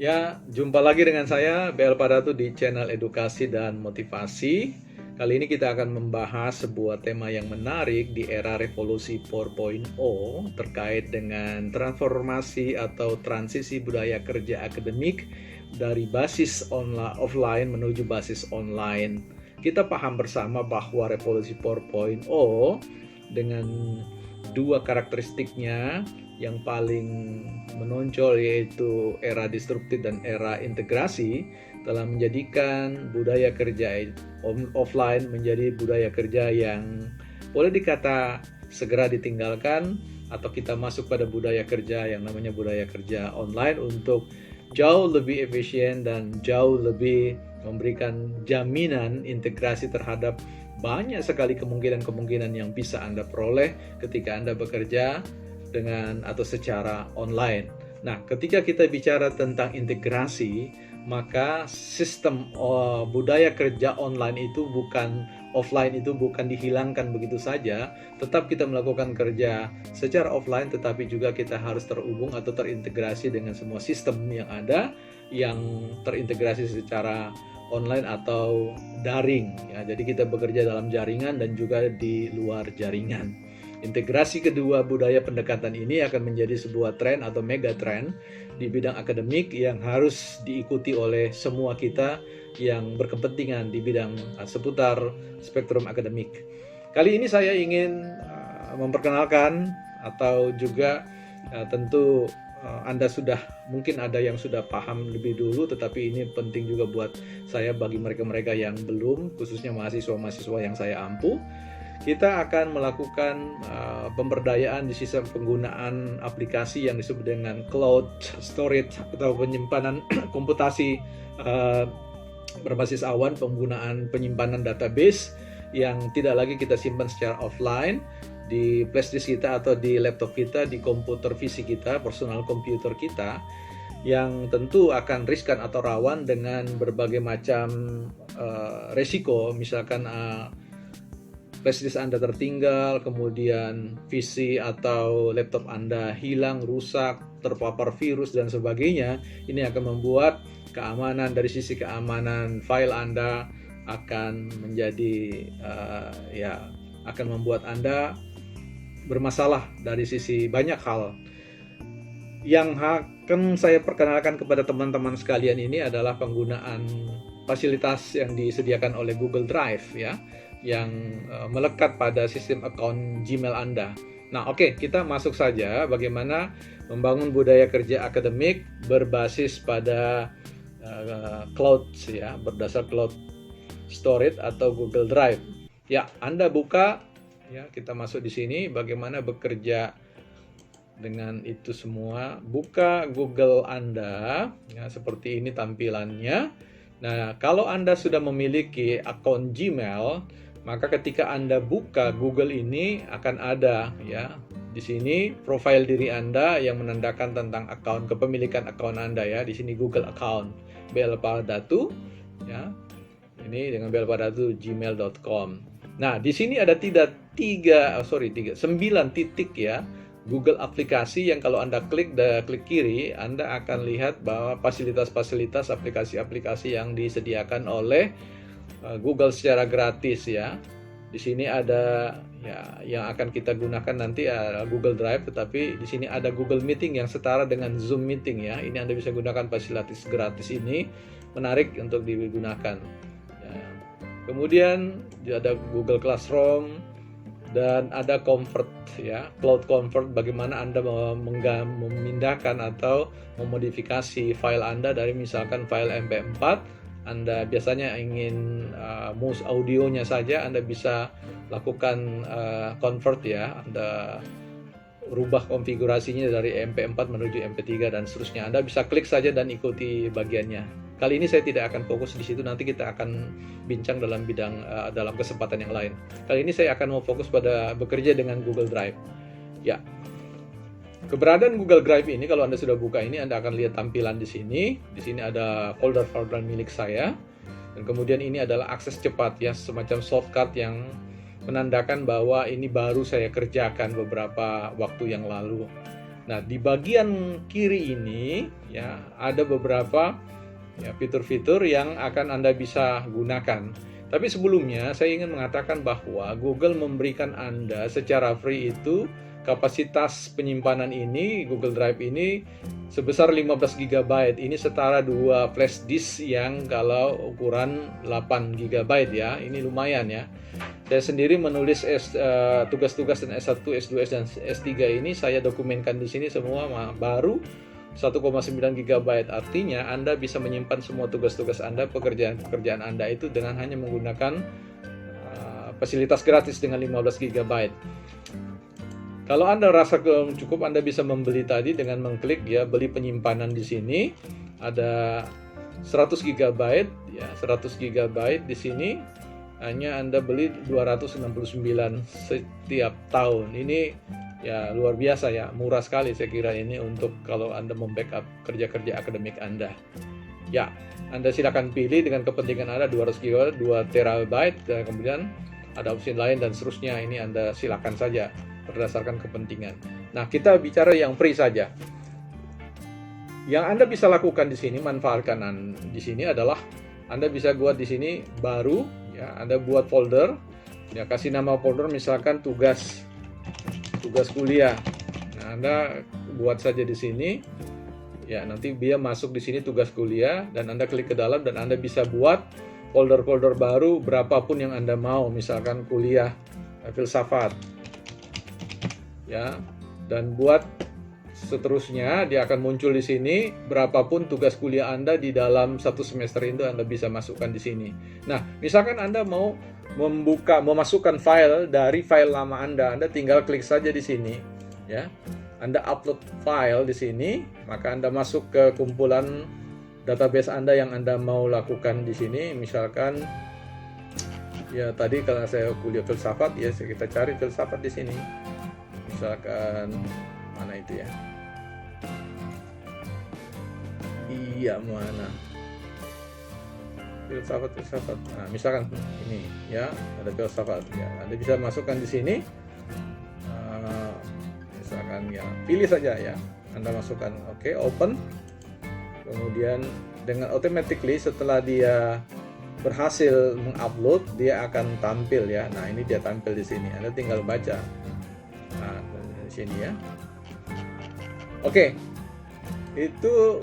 Ya, jumpa lagi dengan saya, BL Padatu di channel Edukasi dan Motivasi. Kali ini kita akan membahas sebuah tema yang menarik di era revolusi 4.0 terkait dengan transformasi atau transisi budaya kerja akademik dari basis offline menuju basis online. Kita paham bersama bahwa revolusi 4.0 dengan dua karakteristiknya yang paling menonjol, yaitu era disruptif dan era integrasi, telah menjadikan budaya kerja offline menjadi budaya kerja yang boleh dikata segera ditinggalkan, atau kita masuk pada budaya kerja yang namanya budaya kerja online untuk jauh lebih efisien dan jauh lebih memberikan jaminan integrasi terhadap banyak sekali kemungkinan-kemungkinan yang bisa Anda peroleh ketika Anda bekerja dengan atau secara online. Nah, ketika kita bicara tentang integrasi, maka sistem budaya kerja online itu offline itu bukan dihilangkan begitu saja. Tetap kita melakukan kerja secara offline, tetapi juga kita harus terhubung atau terintegrasi dengan semua sistem yang ada, yang terintegrasi secara online atau daring ya. Jadi kita bekerja dalam jaringan dan juga di luar jaringan. Integrasi kedua budaya pendekatan ini akan menjadi sebuah tren atau mega tren di bidang akademik yang harus diikuti oleh semua kita yang berkepentingan di bidang seputar spektrum akademik. Kali ini saya ingin memperkenalkan, atau juga tentu Anda mungkin ada yang sudah paham lebih dulu, tetapi ini penting juga buat saya bagi mereka-mereka yang belum, khususnya mahasiswa-mahasiswa yang saya ampu. Kita akan melakukan pemberdayaan di sistem penggunaan aplikasi yang disebut dengan cloud storage atau penyimpanan komputasi berbasis awan, penggunaan penyimpanan database yang tidak lagi kita simpan secara offline di flash disk kita atau di laptop kita, di komputer fisik kita, personal komputer kita, yang tentu akan riskan atau rawan dengan berbagai macam resiko. Misalkan flash disk Anda tertinggal, kemudian PC atau laptop Anda hilang, rusak, terpapar virus dan sebagainya. Ini akan membuat keamanan, dari sisi keamanan file Anda akan menjadi akan membuat Anda bermasalah dari sisi banyak hal. Yang akan saya perkenalkan kepada teman-teman sekalian ini adalah penggunaan fasilitas yang disediakan oleh Google Drive ya, yang melekat pada sistem account Gmail Anda. Nah, oke, kita masuk saja bagaimana membangun budaya kerja akademik berbasis pada cloud ya, berdasar cloud storage atau Google Drive. Ya, Anda buka ya, kita masuk di sini bagaimana bekerja dengan itu semua. Buka Google Anda ya, seperti ini tampilannya. Nah, kalau Anda sudah memiliki akun Gmail, maka ketika Anda buka Google ini akan ada ya di sini profil diri Anda yang menandakan tentang kepemilikan akun Anda ya. Di sini Google account BL Padatu ya. Ini dengan belpadatu@gmail.com. Nah, di sini ada 9 titik ya Google aplikasi yang kalau Anda klik kiri, Anda akan lihat bahwa fasilitas-fasilitas aplikasi-aplikasi yang disediakan oleh Google secara gratis ya. Di sini ada ya yang akan kita gunakan nanti Google Drive, tetapi di sini ada Google Meeting yang setara dengan Zoom Meeting ya. Ini Anda bisa gunakan fasilitas gratis ini, menarik untuk digunakan. Ya. Kemudian ada Google Classroom dan ada Convert ya, Cloud Convert, bagaimana Anda memindahkan atau memodifikasi file Anda dari misalkan file MP4. Anda biasanya ingin mouse audionya saja, Anda bisa lakukan convert ya. Anda rubah konfigurasinya dari MP4 menuju MP3 dan seterusnya. Anda bisa klik saja dan ikuti bagiannya. Kali ini saya tidak akan fokus di situ, nanti kita akan bincang dalam kesempatan yang lain. Kali ini saya akan mau fokus pada bekerja dengan Google Drive. Ya. Keberadaan Google Drive ini, kalau Anda sudah buka ini, Anda akan lihat tampilan di sini. Di sini ada folder-folder milik saya. Dan kemudian ini adalah akses cepat ya, semacam shortcut yang menandakan bahwa ini baru saya kerjakan beberapa waktu yang lalu. Nah, di bagian kiri ini ya ada beberapa ya fitur-fitur yang akan Anda bisa gunakan. Tapi sebelumnya saya ingin mengatakan bahwa Google memberikan Anda secara free itu kapasitas penyimpanan ini, Google Drive ini sebesar 15 GB. Ini setara 2 flash disk yang kalau ukuran 8 GB ya. Ini lumayan ya. Saya sendiri menulis tugas-tugas dan S1, S2, dan S3 ini saya dokumenkan di sini semua baru 1,9 GB. Artinya Anda bisa menyimpan semua tugas-tugas Anda, pekerjaan-pekerjaan Anda itu dengan hanya menggunakan fasilitas gratis dengan 15 GB. Kalau Anda rasa cukup, Anda bisa membeli tadi dengan mengklik ya beli penyimpanan di sini. Ada 100 GB ya, 100 GB di sini hanya Anda beli 269 setiap tahun. Ini ya luar biasa ya, murah sekali saya kira ini untuk kalau Anda membackup kerja-kerja akademik Anda. Ya, Anda silakan pilih dengan kepentingan Anda 200 GB, 2 TB, dan kemudian ada opsi lain dan seterusnya. Ini Anda silakan saja berdasarkan kepentingan. Nah, kita bicara yang free saja. Yang Anda bisa lakukan di sini, manfaatkan di sini adalah Anda bisa buat di sini baru ya, Anda buat folder ya, kasih nama folder misalkan tugas kuliah. Nah, Anda buat saja di sini. Ya, nanti dia masuk di sini tugas kuliah dan Anda klik ke dalam dan Anda bisa buat folder-folder baru berapapun yang Anda mau, misalkan kuliah filsafat. Ya, dan buat seterusnya dia akan muncul di sini berapapun tugas kuliah Anda di dalam satu semester itu Anda bisa masukkan di sini. Nah, misalkan Anda mau memasukkan file dari file lama Anda tinggal klik saja di sini ya. Anda upload file di sini, maka Anda masuk ke kumpulan database Anda yang Anda mau lakukan di sini. Misalkan ya tadi kalau saya kuliah filsafat ya, kita cari filsafat di sini. Misalkan mana itu ya? Iya, mana? Filsafat. Nah, misalkan ini ya, ada filsafat ya. Anda bisa masukkan di sini. Misalkan ya, pilih saja ya. Anda masukkan, oke, open. Kemudian dengan automatically setelah dia berhasil mengupload, dia akan tampil ya. Nah, ini dia tampil di sini. Anda tinggal baca. Nah, di sini ya. Oke. Itu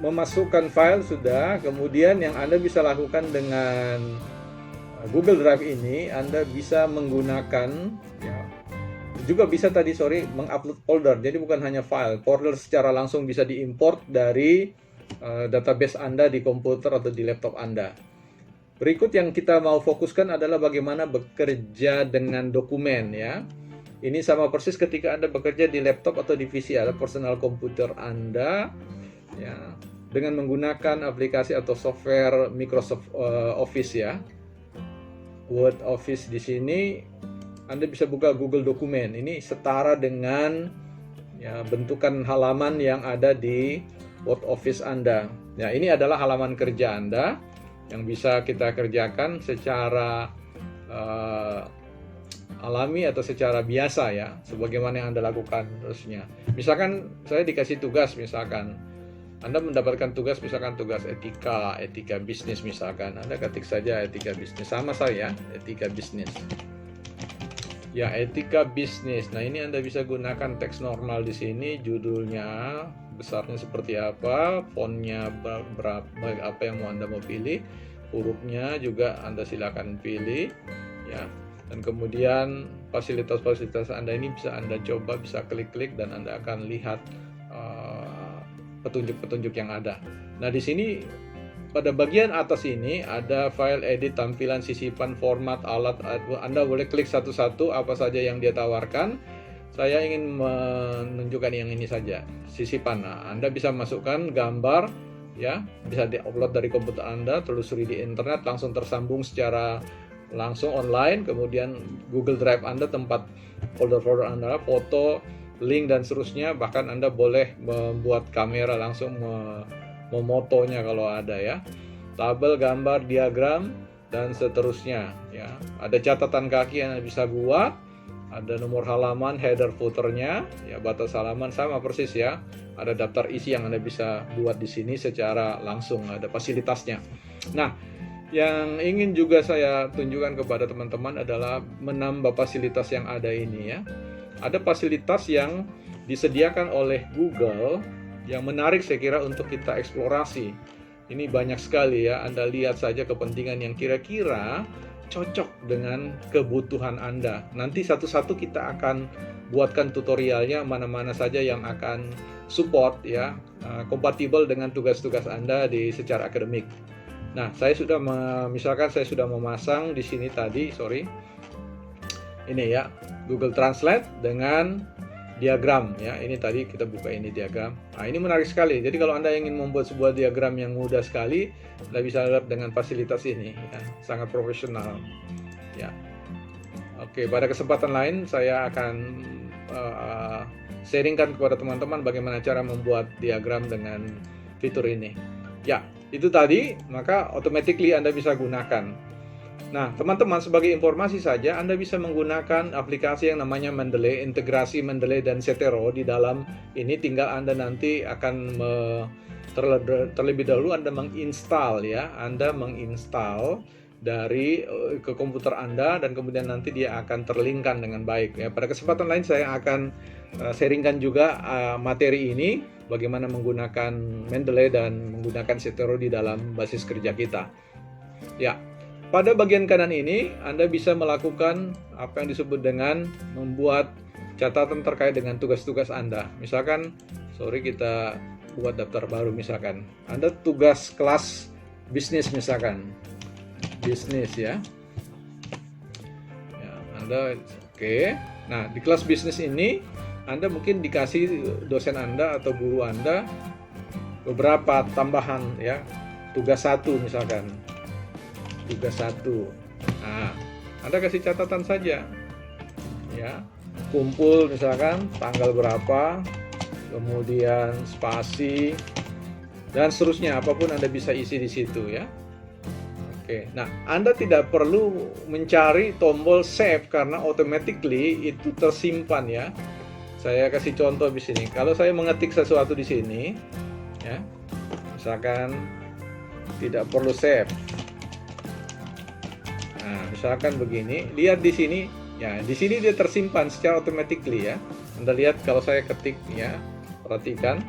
memasukkan file sudah. Kemudian yang Anda bisa lakukan dengan Google Drive ini, Anda bisa menggunakan ya, juga bisa mengupload folder. Jadi bukan hanya file, folder secara langsung bisa diimport dari database Anda di komputer atau di laptop Anda. Berikut yang kita mau fokuskan adalah bagaimana bekerja dengan dokumen ya. Ini sama persis ketika Anda bekerja di laptop atau di PC atau personal komputer Anda ya, dengan menggunakan aplikasi atau software Microsoft Office ya. Word Office di sini Anda bisa buka Google Dokumen. Ini setara dengan ya, bentukan halaman yang ada di Word Office Anda. Ya, ini adalah halaman kerja Anda yang bisa kita kerjakan secara alami atau secara biasa ya, sebagaimana yang Anda lakukan terusnya. Misalkan saya dikasih tugas, misalkan Anda mendapatkan tugas, misalkan tugas etika bisnis, misalkan Anda ketik saja etika bisnis, sama saya etika bisnis ya, etika bisnis. Nah, ini Anda bisa gunakan teks normal di sini, judulnya besarnya seperti apa, fontnya berapa, apa yang Anda mau pilih, hurufnya juga Anda silakan pilih ya. Dan kemudian fasilitas-fasilitas Anda ini bisa Anda coba, bisa klik-klik dan Anda akan lihat petunjuk-petunjuk yang ada. Nah, di sini pada bagian atas ini ada file edit, tampilan, sisipan, format, alat. Anda boleh klik satu-satu apa saja yang dia tawarkan. Saya ingin menunjukkan yang ini saja, sisipan. Nah, Anda bisa masukkan gambar ya, bisa di-upload dari komputer Anda, telusuri di internet, langsung tersambung secara langsung online. Kemudian Google Drive Anda, tempat folder-folder Anda, foto, link dan seterusnya. Bahkan Anda boleh membuat kamera langsung memotonya kalau ada ya, tabel, gambar, diagram dan seterusnya ya. Ada catatan kaki yang Anda bisa buat, Ada nomor halaman, header, footernya, ya batas halaman sama persis ya. Ada daftar isi yang Anda bisa buat di sini secara langsung, ada fasilitasnya. Nah, yang ingin juga saya tunjukkan kepada teman-teman adalah menambah fasilitas yang ada ini ya. Ada fasilitas yang disediakan oleh Google yang menarik saya kira untuk kita eksplorasi. Ini banyak sekali ya, Anda lihat saja kepentingan yang kira-kira cocok dengan kebutuhan Anda. Nanti satu-satu kita akan buatkan tutorialnya mana-mana saja yang akan support ya, kompatibel dengan tugas-tugas Anda di secara akademik. Nah, misalkan saya sudah memasang di sini tadi, ini ya, Google Translate dengan diagram ya. Ini tadi kita buka ini diagram. Nah, ini menarik sekali. Jadi kalau Anda ingin membuat sebuah diagram yang mudah sekali, Anda bisa lihat dengan fasilitas ini ya, sangat profesional. Ya. Oke, pada kesempatan lain saya akan sharingkan kepada teman-teman bagaimana cara membuat diagram dengan fitur ini. Ya, itu tadi, maka automatically Anda bisa gunakan. Nah, teman-teman, sebagai informasi saja, Anda bisa menggunakan aplikasi yang namanya Mendeley, integrasi Mendeley dan Zotero di dalam ini. Tinggal Anda nanti akan terlebih dahulu Anda menginstal ya, Anda menginstal dari ke komputer Anda dan kemudian nanti dia akan terlinkkan dengan baik ya. Pada kesempatan lain saya akan sharingkan juga materi ini, bagaimana menggunakan Mendeley dan menggunakan Zotero di dalam basis kerja kita. Ya. Pada bagian kanan ini, Anda bisa melakukan apa yang disebut dengan membuat catatan terkait dengan tugas-tugas Anda. Misalkan, kita buat daftar baru misalkan. Anda tugas kelas bisnis misalkan. Bisnis ya. Anda oke. Nah, di kelas bisnis ini, Anda mungkin dikasih dosen Anda atau guru Anda beberapa tambahan ya. Tugas 1 misalkan. Tugas 1. Nah, Anda kasih catatan saja. Ya. Kumpul misalkan tanggal berapa, kemudian spasi dan seterusnya, apapun Anda bisa isi di situ ya. Oke. Nah, Anda tidak perlu mencari tombol save karena automatically itu tersimpan ya. Saya kasih contoh di sini. Kalau saya mengetik sesuatu di sini ya. Misalkan tidak perlu save. Nah, misalkan begini, lihat di sini, ya di sini dia tersimpan secara automatically ya. Anda lihat kalau saya ketik ya, perhatikan.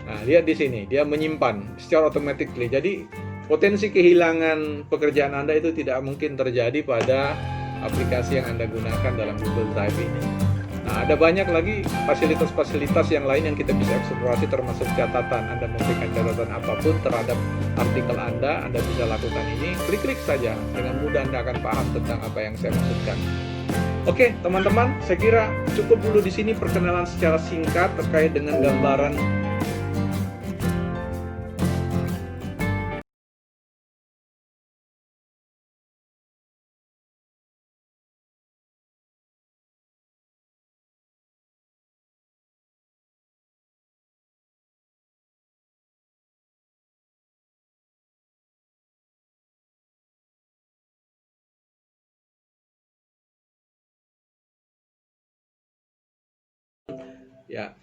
Nah, lihat di sini, dia menyimpan secara automatically. Jadi potensi kehilangan pekerjaan Anda itu tidak mungkin terjadi pada aplikasi yang Anda gunakan dalam Google Drive ini. Nah, ada banyak lagi fasilitas-fasilitas yang lain yang kita bisa eksplorasi, termasuk catatan. Anda memberikan catatan apapun terhadap artikel Anda bisa lakukan ini. Klik-klik saja, dengan mudah Anda akan paham tentang apa yang saya maksudkan. Oke, teman-teman, saya kira cukup dulu di sini perkenalan secara singkat terkait dengan gambaran. Ya,